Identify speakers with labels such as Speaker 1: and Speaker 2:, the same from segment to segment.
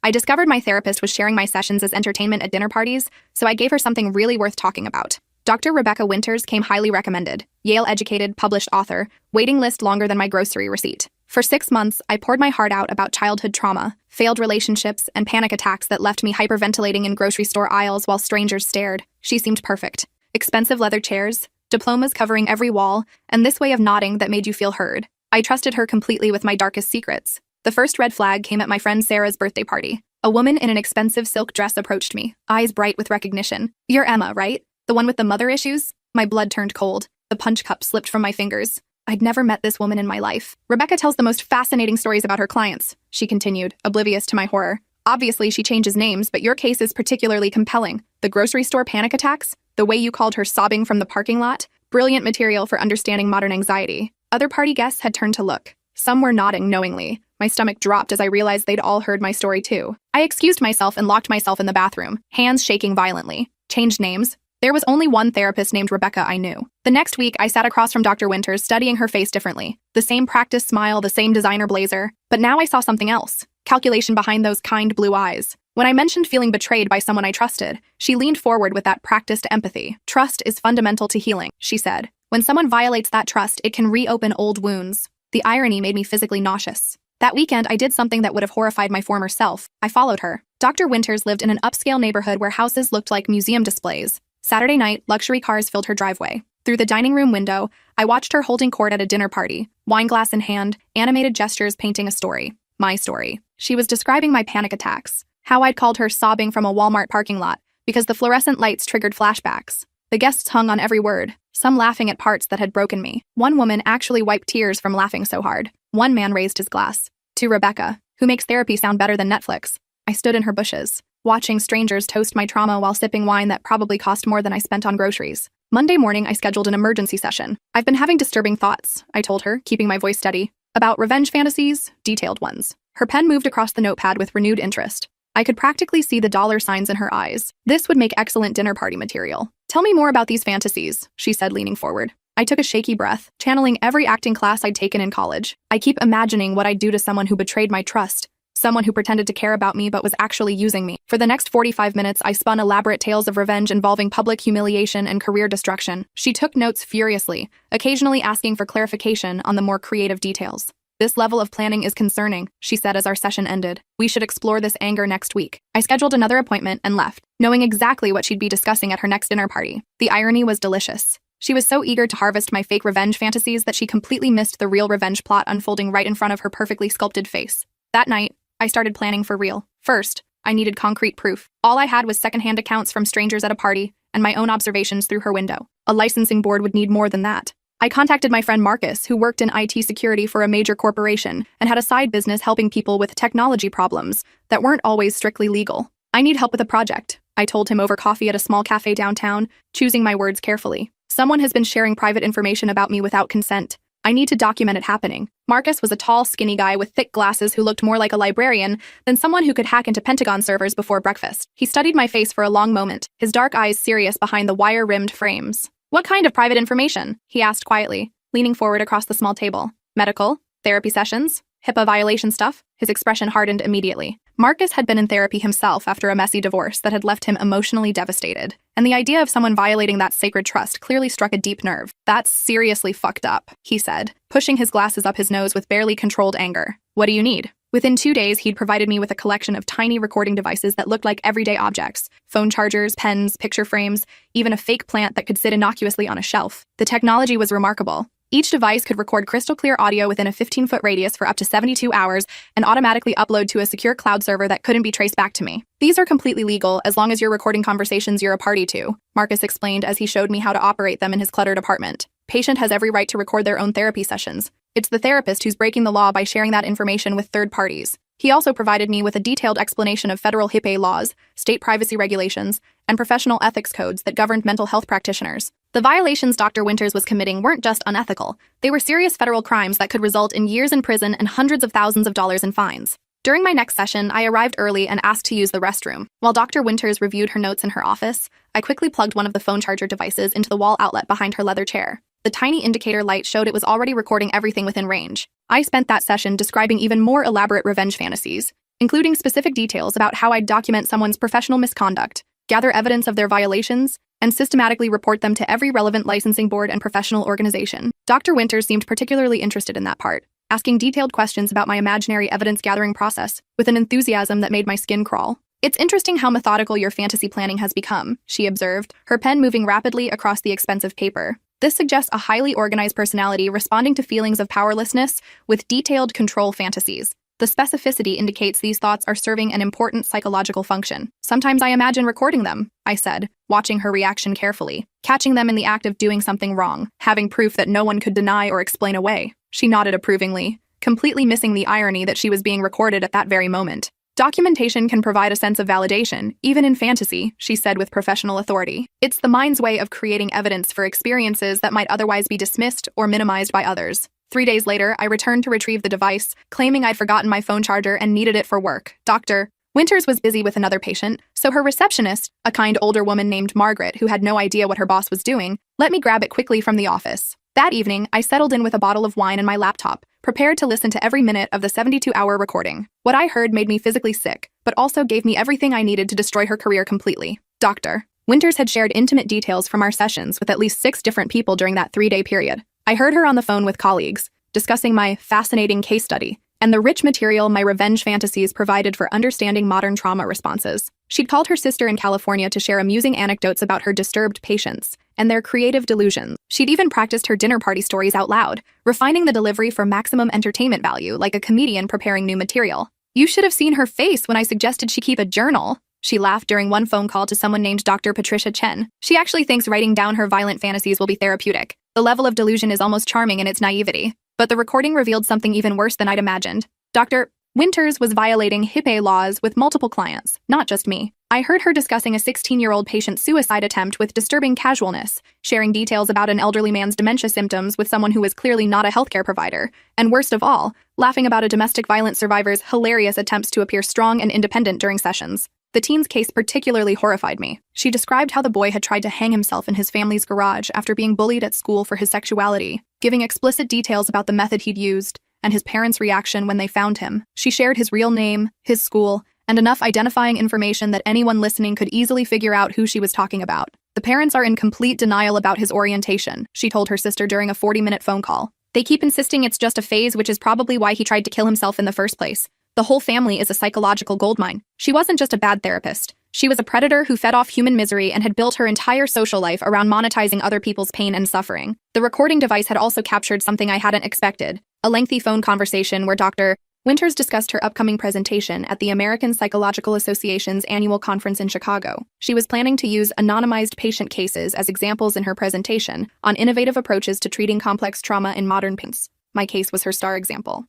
Speaker 1: I discovered my therapist was sharing my sessions as entertainment at dinner parties, so I gave her something really worth talking about. Dr. Rebecca Winters came highly recommended, Yale-educated, published author, waiting list longer than my grocery receipt. For 6 months, I poured my heart out about childhood trauma, failed relationships, and panic attacks that left me hyperventilating in grocery store aisles while strangers stared. She seemed perfect. Expensive leather chairs, diplomas covering every wall, and this way of nodding that made you feel heard. I trusted her completely with my darkest secrets. The first red flag came at my friend Sarah's birthday party. A woman in an expensive silk dress approached me, eyes bright with recognition. "You're Emma, right? The one with the mother issues?" My blood turned cold. The punch cup slipped from my fingers. I'd never met this woman in my life. "Rebecca tells the most fascinating stories about her clients," she continued, oblivious to my horror. "Obviously, she changes names, but your case is particularly compelling. The grocery store panic attacks, the way you called her sobbing from the parking lot, brilliant material for understanding modern anxiety." Other party guests had turned to look. Some were nodding knowingly. My stomach dropped as I realized they'd all heard my story too. I excused myself and locked myself in the bathroom, hands shaking violently. Changed names. There was only one therapist named Rebecca I knew. The next week, I sat across from Dr. Winters, studying her face differently. The same practice smile, the same designer blazer. But now I saw something else. Calculation behind those kind blue eyes. When I mentioned feeling betrayed by someone I trusted, she leaned forward with that practiced empathy. "Trust is fundamental to healing," she said. "When someone violates that trust, it can reopen old wounds." The irony made me physically nauseous. That weekend, I did something that would have horrified my former self. I followed her. Dr. Winters lived in an upscale neighborhood where houses looked like museum displays. Saturday night, luxury cars filled her driveway. Through the dining room window, I watched her holding court at a dinner party, wine glass in hand, animated gestures painting a story. My story. She was describing my panic attacks, how I'd called her sobbing from a Walmart parking lot because the fluorescent lights triggered flashbacks. The guests hung on every word, some laughing at parts that had broken me. One woman actually wiped tears from laughing so hard. One man raised his glass. To Rebecca, who makes therapy sound better than Netflix. I stood in her bushes, watching strangers toast my trauma while sipping wine that probably cost more than I spent on groceries. Monday morning, I scheduled an emergency session. "I've been having disturbing thoughts," I told her, keeping my voice steady. "About revenge fantasies, detailed ones." Her pen moved across the notepad with renewed interest. I could practically see the dollar signs in her eyes. This would make excellent dinner party material. "Tell me more about these fantasies," she said, leaning forward. I took a shaky breath, channeling every acting class I'd taken in college. I keep imagining what I'd do to someone who betrayed my trust, someone who pretended to care about me but was actually using me. For the next 45 minutes, I spun elaborate tales of revenge involving public humiliation and career destruction. She took notes furiously, occasionally asking for clarification on the more creative details. "This level of planning is concerning," she said as our session ended. "We should explore this anger next week." I scheduled another appointment and left, knowing exactly what she'd be discussing at her next dinner party. The irony was delicious. She was so eager to harvest my fake revenge fantasies that she completely missed the real revenge plot unfolding right in front of her perfectly sculpted face. That night, I started planning for real. First, I needed concrete proof. All I had was secondhand accounts from strangers at a party and my own observations through her window. A licensing board would need more than that. I contacted my friend Marcus, who worked in IT security for a major corporation and had a side business helping people with technology problems that weren't always strictly legal. "I need help with a project," I told him over coffee at a small cafe downtown, choosing my words carefully. "Someone has been sharing private information about me without consent. I need to document it happening." Marcus was a tall, skinny guy with thick glasses who looked more like a librarian than someone who could hack into Pentagon servers before breakfast. He studied my face for a long moment, his dark eyes serious behind the wire-rimmed frames. "What kind of private information?" he asked quietly, leaning forward across the small table. "Medical? Therapy sessions? HIPAA violation stuff?" His expression hardened immediately. Marcus had been in therapy himself after a messy divorce that had left him emotionally devastated, and the idea of someone violating that sacred trust clearly struck a deep nerve. "That's seriously fucked up," he said, pushing his glasses up his nose with barely controlled anger. "What do you need?" Within 2 days, he'd provided me with a collection of tiny recording devices that looked like everyday objects: phone chargers, pens, picture frames, even a fake plant that could sit innocuously on a shelf. The technology was remarkable. Each device could record crystal-clear audio within a 15-foot radius for up to 72 hours and automatically upload to a secure cloud server that couldn't be traced back to me. "These are completely legal as long as you're recording conversations you're a party to," Marcus explained as he showed me how to operate them in his cluttered apartment. "Patient has every right to record their own therapy sessions. It's the therapist who's breaking the law by sharing that information with third parties." He also provided me with a detailed explanation of federal HIPAA laws, state privacy regulations, and professional ethics codes that governed mental health practitioners. The violations Dr. Winters was committing weren't just unethical. They were serious federal crimes that could result in years in prison and hundreds of thousands of dollars in fines. During my next session, I arrived early and asked to use the restroom. While Dr. Winters reviewed her notes in her office, I quickly plugged one of the phone charger devices into the wall outlet behind her leather chair. The tiny indicator light showed it was already recording everything within range. I spent that session describing even more elaborate revenge fantasies, including specific details about how I'd document someone's professional misconduct, gather evidence of their violations, and systematically report them to every relevant licensing board and professional organization. Dr. Winters seemed particularly interested in that part, asking detailed questions about my imaginary evidence-gathering process with an enthusiasm that made my skin crawl. "It's interesting how methodical your fantasy planning has become," she observed, her pen moving rapidly across the expensive paper. "This suggests a highly organized personality responding to feelings of powerlessness with detailed control fantasies. The specificity indicates these thoughts are serving an important psychological function. Sometimes I imagine recording them," I said, watching her reaction carefully, "catching them in the act of doing something wrong, having proof that no one could deny or explain away." She nodded approvingly, completely missing the irony that she was being recorded at that very moment. "Documentation can provide a sense of validation, even in fantasy," she said with professional authority. "It's the mind's way of creating evidence for experiences that might otherwise be dismissed or minimized by others." 3 days later, I returned to retrieve the device, claiming I'd forgotten my phone charger and needed it for work. Dr. Winters was busy with another patient, so her receptionist, a kind older woman named Margaret who had no idea what her boss was doing, let me grab it quickly from the office. That evening, I settled in with a bottle of wine and my laptop, prepared to listen to every minute of the 72-hour recording. What I heard made me physically sick, but also gave me everything I needed to destroy her career completely. Dr. Winters had shared intimate details from our sessions with at least 6 different people during that 3-day period. I heard her on the phone with colleagues, discussing my fascinating case study and the rich material my revenge fantasies provided for understanding modern trauma responses. She'd called her sister in California to share amusing anecdotes about her disturbed patients and their creative delusions. She'd even practiced her dinner party stories out loud, refining the delivery for maximum entertainment value like a comedian preparing new material. "You should have seen her face when I suggested she keep a journal." She laughed during one phone call to someone named Dr. Patricia Chen. "She actually thinks writing down her violent fantasies will be therapeutic. The level of delusion is almost charming in its naivety." But the recording revealed something even worse than I'd imagined. Dr. Winters was violating HIPAA laws with multiple clients, not just me. I heard her discussing a 16-year-old patient's suicide attempt with disturbing casualness, sharing details about an elderly man's dementia symptoms with someone who was clearly not a healthcare provider, and worst of all, laughing about a domestic violence survivor's hilarious attempts to appear strong and independent during sessions. The teen's case particularly horrified me. She described how the boy had tried to hang himself in his family's garage after being bullied at school for his sexuality, giving explicit details about the method he'd used and his parents' reaction when they found him. She shared his real name, his school, and enough identifying information that anyone listening could easily figure out who she was talking about. "The parents are in complete denial about his orientation," she told her sister during a 40-minute phone call. "They keep insisting it's just a phase, which is probably why he tried to kill himself in the first place. The whole family is a psychological goldmine. She wasn't just a bad therapist. She was a predator who fed off human misery and had built her entire social life around monetizing other people's pain and suffering." The recording device had also captured something I hadn't expected, a lengthy phone conversation where Dr. Winters discussed her upcoming presentation at the American Psychological Association's annual conference in Chicago. She was planning to use anonymized patient cases as examples in her presentation on innovative approaches to treating complex trauma in modern patients. My case was her star example.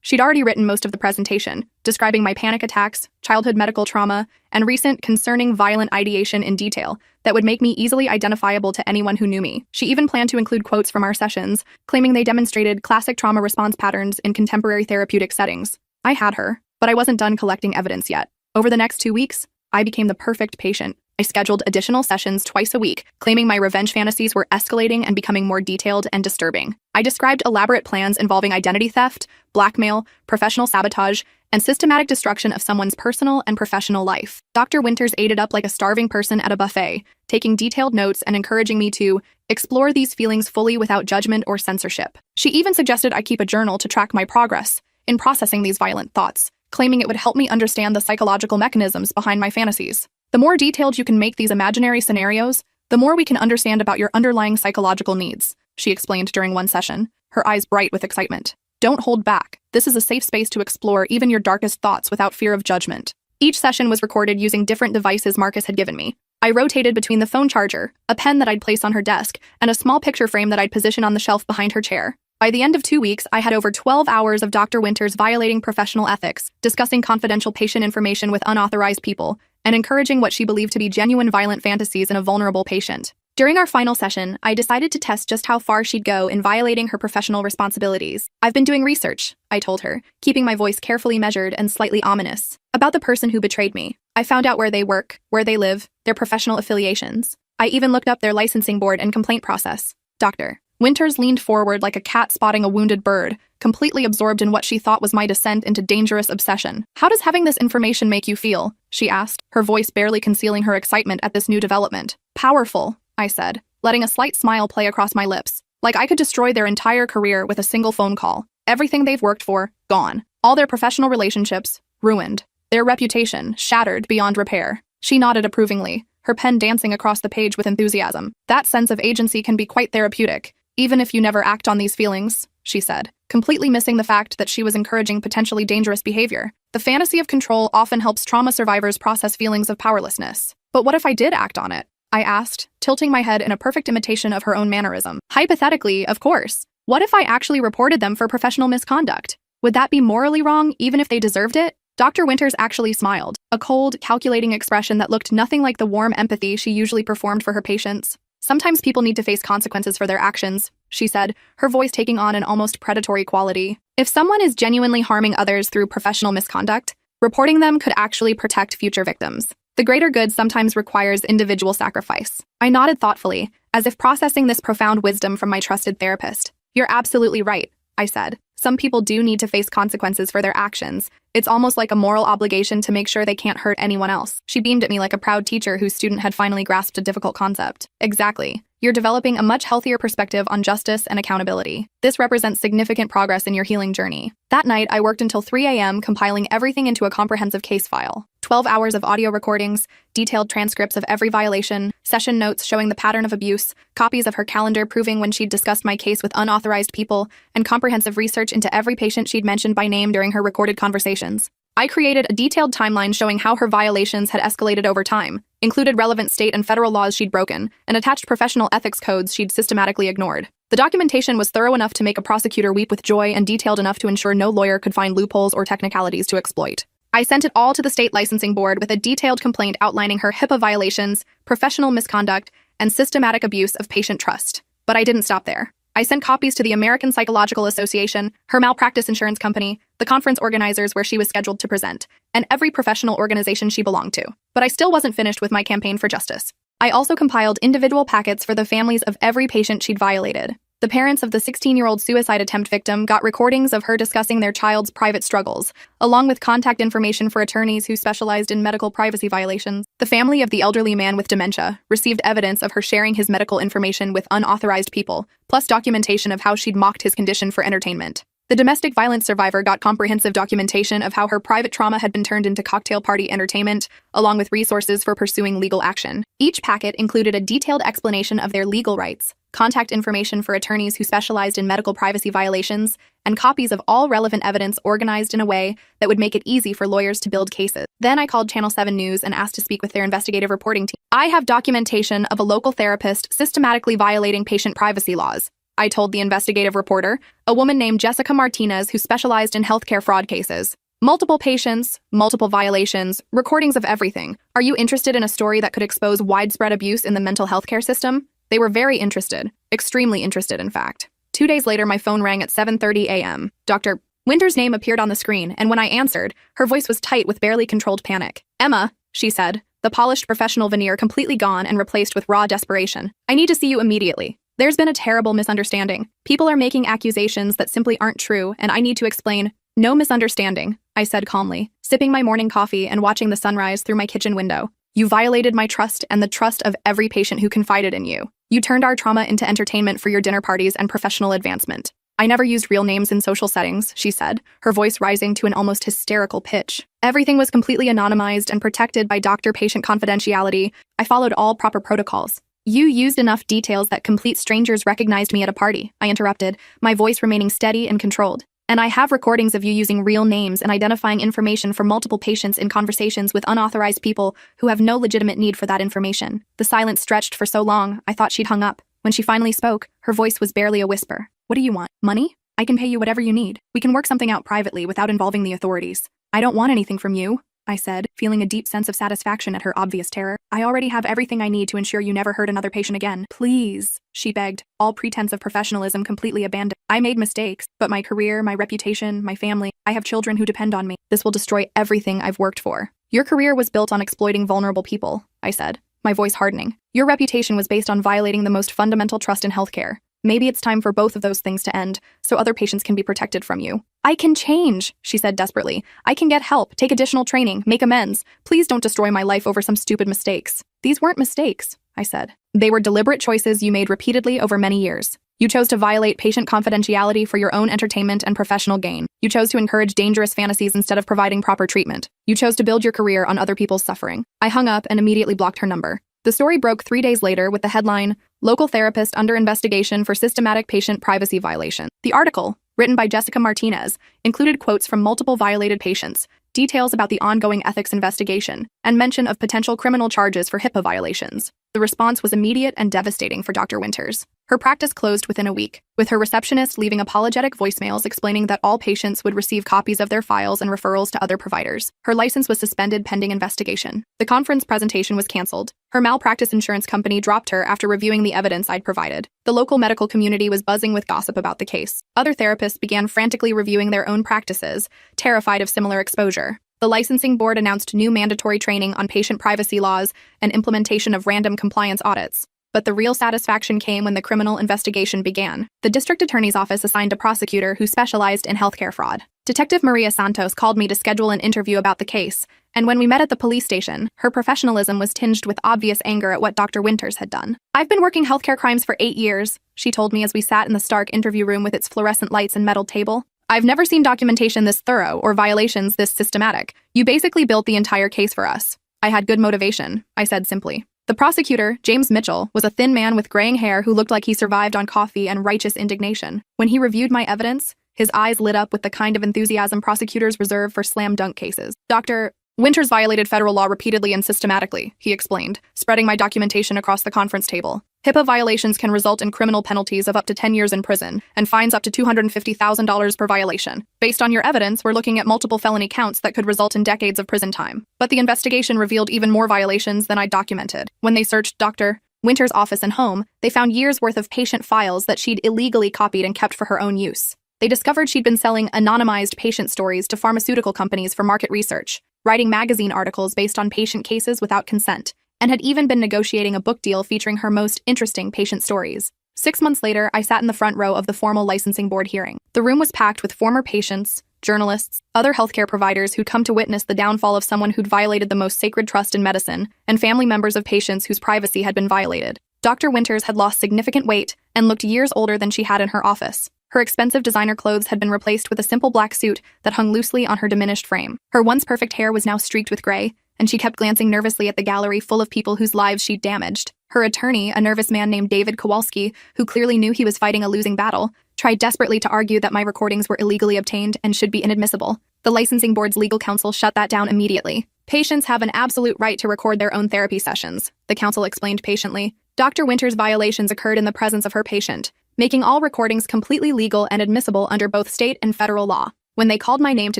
Speaker 1: She'd already written most of the presentation, describing my panic attacks, childhood medical trauma, and recent concerning violent ideation in detail that would make me easily identifiable to anyone who knew me. She even planned to include quotes from our sessions, claiming they demonstrated classic trauma response patterns in contemporary therapeutic settings. I had her, but I wasn't done collecting evidence yet. Over the next 2 weeks, I became the perfect patient. I scheduled additional sessions twice a week, claiming my revenge fantasies were escalating and becoming more detailed and disturbing. I described elaborate plans involving identity theft, blackmail, professional sabotage, and systematic destruction of someone's personal and professional life. Dr. Winters ate it up like a starving person at a buffet, taking detailed notes and encouraging me to explore these feelings fully without judgment or censorship. She even suggested I keep a journal to track my progress in processing these violent thoughts, claiming it would help me understand the psychological mechanisms behind my fantasies. "The more detailed you can make these imaginary scenarios, the more we can understand about your underlying psychological needs," she explained during one session, her eyes bright with excitement. "Don't hold back. This is a safe space to explore even your darkest thoughts without fear of judgment." Each session was recorded using different devices Marcus had given me. I rotated between the phone charger, a pen that I'd place on her desk, and a small picture frame that I'd position on the shelf behind her chair. By the end of 2 weeks, I had over 12 hours of Dr. Winters violating professional ethics, discussing confidential patient information with unauthorized people, and encouraging what she believed to be genuine violent fantasies in a vulnerable patient. During our final session, I decided to test just how far she'd go in violating her professional responsibilities. "I've been doing research," I told her, keeping my voice carefully measured and slightly ominous, "about the person who betrayed me. I found out where they work, where they live, their professional affiliations. I even looked up their licensing board and complaint process." Dr. Winters leaned forward like a cat spotting a wounded bird, completely absorbed in what she thought was my descent into dangerous obsession. "How does having this information make you feel?" she asked, her voice barely concealing her excitement at this new development. "Powerful," I said, letting a slight smile play across my lips. "Like I could destroy their entire career with a single phone call. Everything they've worked for, gone. All their professional relationships, ruined. Their reputation, shattered beyond repair." She nodded approvingly, her pen dancing across the page with enthusiasm. "That sense of agency can be quite therapeutic, even if you never act on these feelings," she said, completely missing the fact that she was encouraging potentially dangerous behavior. "The fantasy of control often helps trauma survivors process feelings of powerlessness. But what if I did act on it?" I asked, tilting my head in a perfect imitation of her own mannerism. "Hypothetically, of course. What if I actually reported them for professional misconduct? Would that be morally wrong, even if they deserved it?" Dr. Winters actually smiled, a cold, calculating expression that looked nothing like the warm empathy she usually performed for her patients. "Sometimes people need to face consequences for their actions," she said, her voice taking on an almost predatory quality. "If someone is genuinely harming others through professional misconduct, reporting them could actually protect future victims. The greater good sometimes requires individual sacrifice." I nodded thoughtfully, as if processing this profound wisdom from my trusted therapist. "You're absolutely right," I said. "Some people do need to face consequences for their actions. It's almost like a moral obligation to make sure they can't hurt anyone else." She beamed at me like a proud teacher whose student had finally grasped a difficult concept. "Exactly. You're developing a much healthier perspective on justice and accountability. This represents significant progress in your healing journey." That night, I worked until 3 a.m. compiling everything into a comprehensive case file. 12 hours of audio recordings, detailed transcripts of every violation, session notes showing the pattern of abuse, copies of her calendar proving when she'd discussed my case with unauthorized people, and comprehensive research into every patient she'd mentioned by name during her recorded conversations. I created a detailed timeline showing how her violations had escalated over time, included relevant state and federal laws she'd broken, and attached professional ethics codes she'd systematically ignored. The documentation was thorough enough to make a prosecutor weep with joy and detailed enough to ensure no lawyer could find loopholes or technicalities to exploit. I sent it all to the state licensing board with a detailed complaint outlining her HIPAA violations, professional misconduct, and systematic abuse of patient trust. But I didn't stop there. I sent copies to the American Psychological Association, her malpractice insurance company, the conference organizers where she was scheduled to present, and every professional organization she belonged to. But I still wasn't finished with my campaign for justice. I also compiled individual packets for the families of every patient she'd violated. The parents of the 16-year-old suicide attempt victim got recordings of her discussing their child's private struggles, along with contact information for attorneys who specialized in medical privacy violations. The family of the elderly man with dementia received evidence of her sharing his medical information with unauthorized people, plus documentation of how she'd mocked his condition for entertainment. The domestic violence survivor got comprehensive documentation of how her private trauma had been turned into cocktail party entertainment, along with resources for pursuing legal action. Each packet included a detailed explanation of their legal rights, contact information for attorneys who specialized in medical privacy violations, and copies of all relevant evidence organized in a way that would make it easy for lawyers to build cases. Then I called Channel 7 News and asked to speak with their investigative reporting team. "I have documentation of a local therapist systematically violating patient privacy laws," I told the investigative reporter, a woman named Jessica Martinez who specialized in healthcare fraud cases. "Multiple patients, multiple violations, recordings of everything. Are you interested in a story that could expose widespread abuse in the mental health care system?" They were very interested, extremely interested, in fact. 2 days later, my phone rang at 7:30 a.m. Dr. Winters' name appeared on the screen, and when I answered, her voice was tight with barely controlled panic. "Emma," she said, the polished professional veneer completely gone and replaced with raw desperation. "I need to see you immediately. There's been a terrible misunderstanding. People are making accusations that simply aren't true, and I need to explain." "No misunderstanding," I said calmly, sipping my morning coffee and watching the sunrise through my kitchen window. "You violated my trust and the trust of every patient who confided in you. You turned our trauma into entertainment for your dinner parties and professional advancement." "I never used real names in social settings," she said, her voice rising to an almost hysterical pitch. "Everything was completely anonymized and protected by doctor-patient confidentiality. I followed all proper protocols." "You used enough details that complete strangers recognized me at a party," I interrupted, my voice remaining steady and controlled. "And I have recordings of you using real names and identifying information for multiple patients in conversations with unauthorized people who have no legitimate need for that information." The silence stretched for so long, I thought she'd hung up. When she finally spoke, her voice was barely a whisper. "What do you want? Money? I can pay you whatever you need. We can work something out privately without involving the authorities." "I don't want anything from you," I said, feeling a deep sense of satisfaction at her obvious terror. "I already have everything I need to ensure you never hurt another patient again." "Please," she begged, all pretense of professionalism completely abandoned. "I made mistakes, but my career, my reputation, my family, I have children who depend on me. This will destroy everything I've worked for." "Your career was built on exploiting vulnerable people," I said, my voice hardening. "Your reputation was based on violating the most fundamental trust in healthcare. Maybe it's time for both of those things to end, so other patients can be protected from you. I can change, she said desperately. I can get help, take additional training, make amends. Please don't destroy my life over some stupid mistakes. These weren't mistakes, I said. They were deliberate choices you made repeatedly over many years. You chose to violate patient confidentiality for your own entertainment and professional gain. You chose to encourage dangerous fantasies instead of providing proper treatment. You chose to build your career on other people's suffering. I hung up and immediately blocked her number. The story broke 3 days later with the headline, "Local Therapist Under Investigation for Systematic Patient Privacy Violation." The article, written by Jessica Martinez, included quotes from multiple violated patients, details about the ongoing ethics investigation, and mention of potential criminal charges for HIPAA violations. The response was immediate and devastating for Dr. Winters. Her practice closed within a week, with her receptionist leaving apologetic voicemails explaining that all patients would receive copies of their files and referrals to other providers. Her license was suspended pending investigation. The conference presentation was canceled. Her malpractice insurance company dropped her after reviewing the evidence I'd provided. The local medical community was buzzing with gossip about the case. Other therapists began frantically reviewing their own practices, terrified of similar exposure. The licensing board announced new mandatory training on patient privacy laws and implementation of random compliance audits. But the real satisfaction came when the criminal investigation began. The district attorney's office assigned a prosecutor who specialized in healthcare fraud. Detective Maria Santos called me to schedule an interview about the case, and when we met at the police station, her professionalism was tinged with obvious anger at what Dr. Winters had done. "I've been working healthcare crimes for 8 years, she told me as we sat in the stark interview room with its fluorescent lights and metal table. "I've never seen documentation this thorough or violations this systematic. You basically built the entire case for us." "I had good motivation," I said simply. The prosecutor, James Mitchell, was a thin man with graying hair who looked like he survived on coffee and righteous indignation. When he reviewed my evidence, his eyes lit up with the kind of enthusiasm prosecutors reserve for slam-dunk cases. "Dr. Winters violated federal law repeatedly and systematically," he explained, spreading my documentation across the conference table. "HIPAA violations can result in criminal penalties of up to 10 years in prison and fines up to $250,000 per violation. Based on your evidence, we're looking at multiple felony counts that could result in decades of prison time." But the investigation revealed even more violations than I'd documented. When they searched Dr. Winters' office and home, they found years' worth of patient files that she'd illegally copied and kept for her own use. They discovered she'd been selling anonymized patient stories to pharmaceutical companies for market research, writing magazine articles based on patient cases without consent, and had even been negotiating a book deal featuring her most interesting patient stories. 6 months later, I sat in the front row of the formal licensing board hearing. The room was packed with former patients, journalists, other healthcare providers who'd come to witness the downfall of someone who'd violated the most sacred trust in medicine, and family members of patients whose privacy had been violated. Dr. Winters had lost significant weight and looked years older than she had in her office. Her expensive designer clothes had been replaced with a simple black suit that hung loosely on her diminished frame. Her once perfect hair was now streaked with gray, and she kept glancing nervously at the gallery full of people whose lives she'd damaged. Her attorney, a nervous man named David Kowalski, who clearly knew he was fighting a losing battle, tried desperately to argue that my recordings were illegally obtained and should be inadmissible. The licensing board's legal counsel shut that down immediately. "Patients have an absolute right to record their own therapy sessions," the counsel explained patiently. Dr. Winters' violations occurred in the presence of her patient, making all recordings completely legal and admissible under both state and federal law. When they called my name to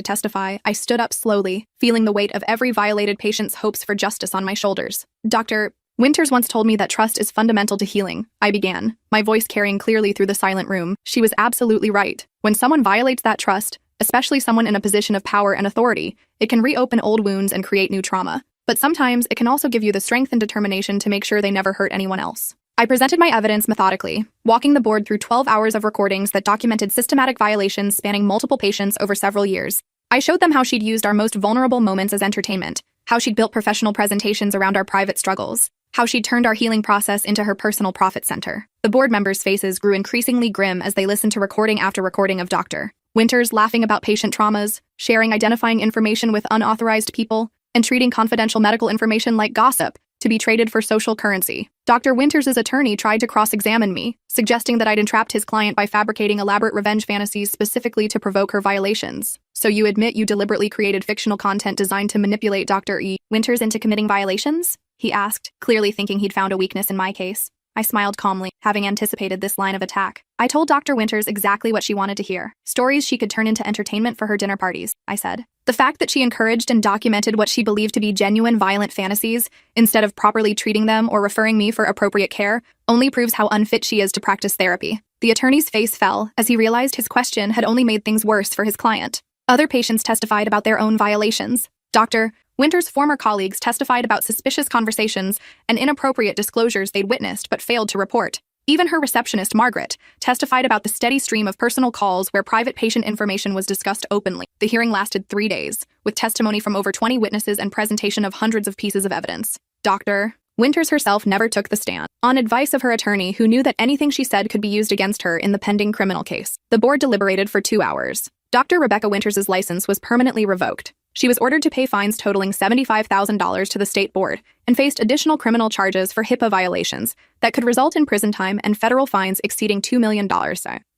Speaker 1: testify, I stood up slowly, feeling the weight of every violated patient's hopes for justice on my shoulders. "Dr. Winters once told me that trust is fundamental to healing," I began, my voice carrying clearly through the silent room. She was absolutely right. When someone violates that trust, especially someone in a position of power and authority, it can reopen old wounds and create new trauma. But sometimes it can also give you the strength and determination to make sure they never hurt anyone else. I presented my evidence methodically, walking the board through 12 hours of recordings that documented systematic violations spanning multiple patients over several years. I showed them how she'd used our most vulnerable moments as entertainment, how she'd built professional presentations around our private struggles, how she'd turned our healing process into her personal profit center. The board members' faces grew increasingly grim as they listened to recording after recording of Dr. Winters laughing about patient traumas, sharing identifying information with unauthorized people, and treating confidential medical information like gossip to be traded for social currency. Dr. Winters' attorney tried to cross-examine me, suggesting that I'd entrapped his client by fabricating elaborate revenge fantasies specifically to provoke her violations. "So you admit you deliberately created fictional content designed to manipulate Dr. Winters into committing violations?" he asked, clearly thinking he'd found a weakness in my case. I smiled calmly, having anticipated this line of attack. "I told Dr. Winters exactly what she wanted to hear. Stories she could turn into entertainment for her dinner parties," I said. The fact that she encouraged and documented what she believed to be genuine violent fantasies, instead of properly treating them or referring me for appropriate care, only proves how unfit she is to practice therapy. The attorney's face fell as he realized his question had only made things worse for his client. Other patients testified about their own violations. Dr. Winters' former colleagues testified about suspicious conversations and inappropriate disclosures they'd witnessed but failed to report. Even her receptionist, Margaret, testified about the steady stream of personal calls where private patient information was discussed openly. The hearing lasted 3 days, with testimony from over 20 witnesses and presentation of hundreds of pieces of evidence. Dr. Winters herself never took the stand, on advice of her attorney who knew that anything she said could be used against her in the pending criminal case. The board deliberated for 2 hours. Dr. Rebecca Winters' license was permanently revoked. She was ordered to pay fines totaling $75,000 to the state board and faced additional criminal charges for HIPAA violations that could result in prison time and federal fines exceeding $2 million.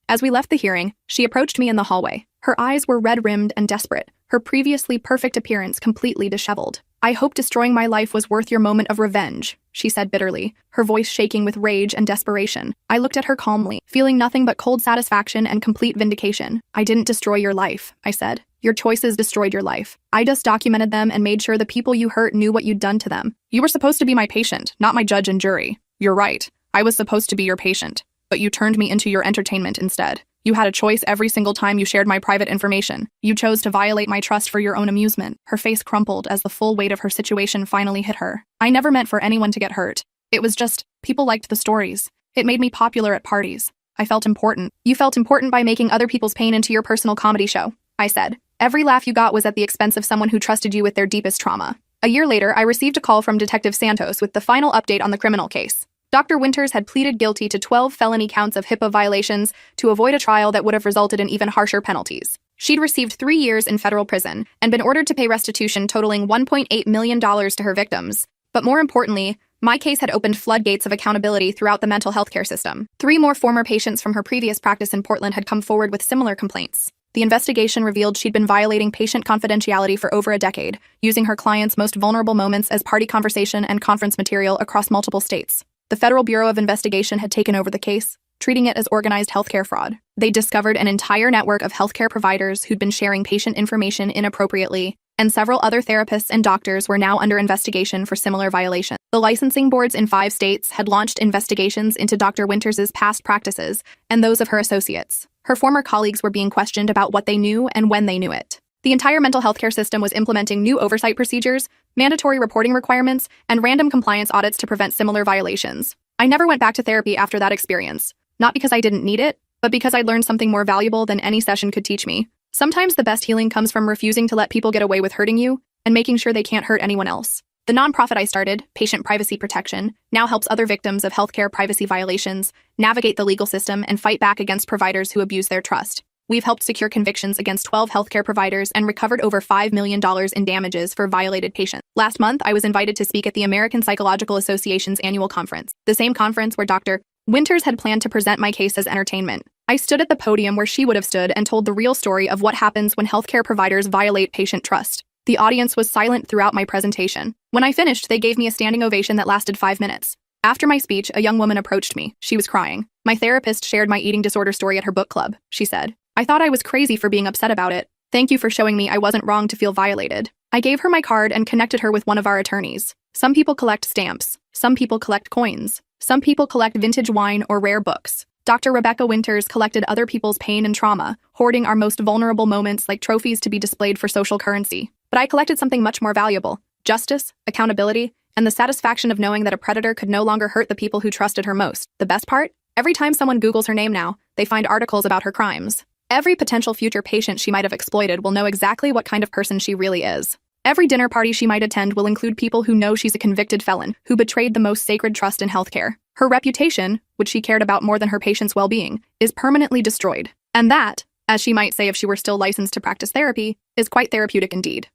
Speaker 1: As we left the hearing, she approached me in the hallway. Her eyes were red-rimmed and desperate, her previously perfect appearance completely disheveled. "I hope destroying my life was worth your moment of revenge," she said bitterly, her voice shaking with rage and desperation. I looked at her calmly, feeling nothing but cold satisfaction and complete vindication. "I didn't destroy your life," I said. "Your choices destroyed your life. I just documented them and made sure the people you hurt knew what you'd done to them. You were supposed to be my patient, not my judge and jury. You're right. I was supposed to be your patient, but you turned me into your entertainment instead. You had a choice every single time you shared my private information. You chose to violate my trust for your own amusement." Her face crumpled as the full weight of her situation finally hit her. "I never meant for anyone to get hurt. It was just, people liked the stories. It made me popular at parties. I felt important. You felt important by making other people's pain into your personal comedy show," I said. "Every laugh you got was at the expense of someone who trusted you with their deepest trauma." A year later, I received a call from Detective Santos with the final update on the criminal case. Dr. Winters had pleaded guilty to 12 felony counts of HIPAA violations to avoid a trial that would have resulted in even harsher penalties. She'd received 3 years in federal prison and been ordered to pay restitution totaling $1.8 million to her victims. But more importantly, my case had opened floodgates of accountability throughout the mental health care system. 3 more former patients from her previous practice in Portland had come forward with similar complaints. The investigation revealed she'd been violating patient confidentiality for over a decade, using her clients' most vulnerable moments as party conversation and conference material across multiple states. The Federal Bureau of Investigation had taken over the case, treating it as organized healthcare fraud. They discovered an entire network of healthcare providers who'd been sharing patient information inappropriately, and several other therapists and doctors were now under investigation for similar violations. The licensing boards in 5 states had launched investigations into Dr. Winters' past practices and those of her associates. Her former colleagues were being questioned about what they knew and when they knew it. The entire mental health care system was implementing new oversight procedures, mandatory reporting requirements, and random compliance audits to prevent similar violations. I never went back to therapy after that experience, not because I didn't need it, but because I learned something more valuable than any session could teach me. Sometimes the best healing comes from refusing to let people get away with hurting you and making sure they can't hurt anyone else. The nonprofit I started, Patient Privacy Protection, now helps other victims of healthcare privacy violations navigate the legal system and fight back against providers who abuse their trust. We've helped secure convictions against 12 healthcare providers and recovered over $5 million in damages for violated patients. Last month, I was invited to speak at the American Psychological Association's annual conference, the same conference where Dr. Winters had planned to present my case as entertainment. I stood at the podium where she would have stood and told the real story of what happens when healthcare providers violate patient trust. The audience was silent throughout my presentation. When I finished, they gave me a standing ovation that lasted 5 minutes. After my speech, a young woman approached me. She was crying. "My therapist shared my eating disorder story at her book club," she said. "I thought I was crazy for being upset about it. Thank you for showing me I wasn't wrong to feel violated." I gave her my card and connected her with one of our attorneys. Some people collect stamps. Some people collect coins. Some people collect vintage wine or rare books. Dr. Rebecca Winters collected other people's pain and trauma, hoarding our most vulnerable moments like trophies to be displayed for social currency. But I collected something much more valuable: justice, accountability, and the satisfaction of knowing that a predator could no longer hurt the people who trusted her most. The best part? Every time someone Googles her name now, they find articles about her crimes. Every potential future patient she might have exploited will know exactly what kind of person she really is. Every dinner party she might attend will include people who know she's a convicted felon who betrayed the most sacred trust in healthcare. Her reputation, which she cared about more than her patients' well-being, is permanently destroyed. And that, as she might say if she were still licensed to practice therapy, is quite therapeutic indeed.